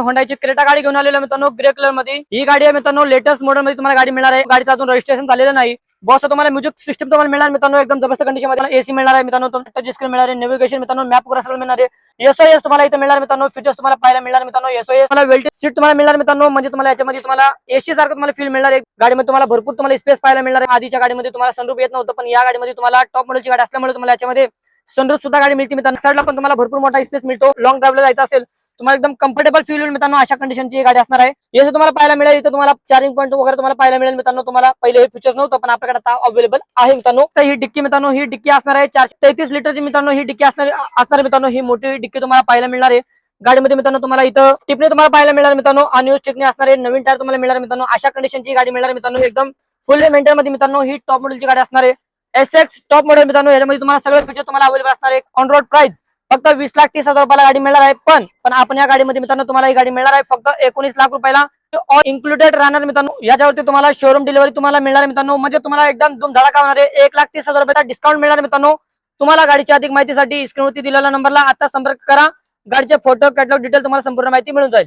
होंडाची Creta गाडी घेऊन आलेलो मित्रांनो ग्रे कलर मध्ये। ही गाडी आहे मित्रांनो लेटेस्ट मॉडेल मध्ये तुम्हाला गाडी मिळणार आहे। गाडीचं अजून रजिस्ट्रेशन झालेलं नाही। बॉस तुम्हाला म्युझिक सिस्टम तुम्हाला मिळणार मित्रांनो एकदम जबरदस्त कंडिशन मध्ये। एसी मिळणार आहे मित्रांनो, टच स्क्रीन मिळणार आहे, नेव्हिगेशन मित्रांनो मॅप वगैरे सगळं मिळणार आहे। एसओएस तुम्हाला इथे मिळणार मित्रांनो, फीचर्स तुम्हाला पाहायला मिळणार मित्रांनो। एसओएस तुम्हाला वेल्टेज सीट तुम्हाला मिळणार मित्रांनो, म्हणजे तुम्हाला याच्यामध्ये तुम्हाला एसी सारखं तुम्हाला फील मिळणार आहे। गाडीमध्ये तुम्हाला भरपूर तुम्हाला स्पेस पाहायला मिळणार आहे। आधीच्या गाडीमध्ये तुम्हाला सनरूफ येत नव्हतं, पण या गाडीमध्ये तुम्हाला टॉप मॉडेलची गाडी असल्यामुळे तुम्हाला याच्यामध्ये सनरूफ सुद्धा गाडी मिळते मित्रांनो। साईडला पण तुम्हाला भरपूर मोठा स्पेस मिळतो। लॉंग ड्राईव्हला जायचं असेल तुम्हाला एकदम कम्फर्टेबल फील होईल मित्रांनो। अशा कंडिशनची गाडी असणार आहे। हे तुम्हाला पाहायला मिळेल, इथे तुम्हाला चार्जिंग पॉईंट वगैरे तुम्हाला पाहायला मिळेल मित्रांनो। तुम्हाला पहिले हे फीचर्स नव्हतं, पण आपल्याकडे आता अवेलेबल आहे मित्रांनो। तर ही डिक्की मित्रांनो, ही डिक्की असणार आहे 433 लिटरची मित्रांनो। ही डिक्की असणार मित्रांनो। ही मोठी डिक्की तुम्हाला पाहायला मिळणार आहे गाडीमध्ये मित्रांनो। तुम्हाला इथं टिपणी तुम्हाला पाहायला मिळणार मित्रांनो, अनयूज टिपणी असणार आहे। नवीन टायर तुम्हाला मिळणार मित्रांनो। अशा कंडिशनची गाडी मिळणार मित्रांनो, एकदम फुल मेंटेन मध्ये मित्रांनो। ही टॉप मॉडेलची गाडी असणार आहे, एसएक्स टॉप मॉडेल मित्रांनो। याच्यामध्ये तुम्हाला सगळे फीचर तुम्हाला अवेलेबल असणार आहे। ऑन रोड प्राइस फक्त 20,30,000 रुपयाला गाडी मिळणार आहे। पण आपण या गाडीमध्ये मित्रांनो तुम्हाला ही गाडी मिळणार आहे फक्त 19 लाख रुपयाला, ऑल इन्क्लुडेड राहणार मित्रांनो। याच्यावरती तुम्हाला शोरूम डिलिव्हरी तुम्हाला मिळणार मित्रांनो, म्हणजे तुम्हाला एकदम धुमधडाका होणार आहे। 1,30,000 रुपयाचा डिस्काउंट मिळणार मित्रांनो। तुम्हाला गाडीची अधिक माहितीसाठी स्क्रीनवरती दिलेल्या नंबरला आता संपर्क करा। गाडीचे फोटो कॅटलॉग डिटेल तुम्हाला संपूर्ण माहिती मिळून जाईल।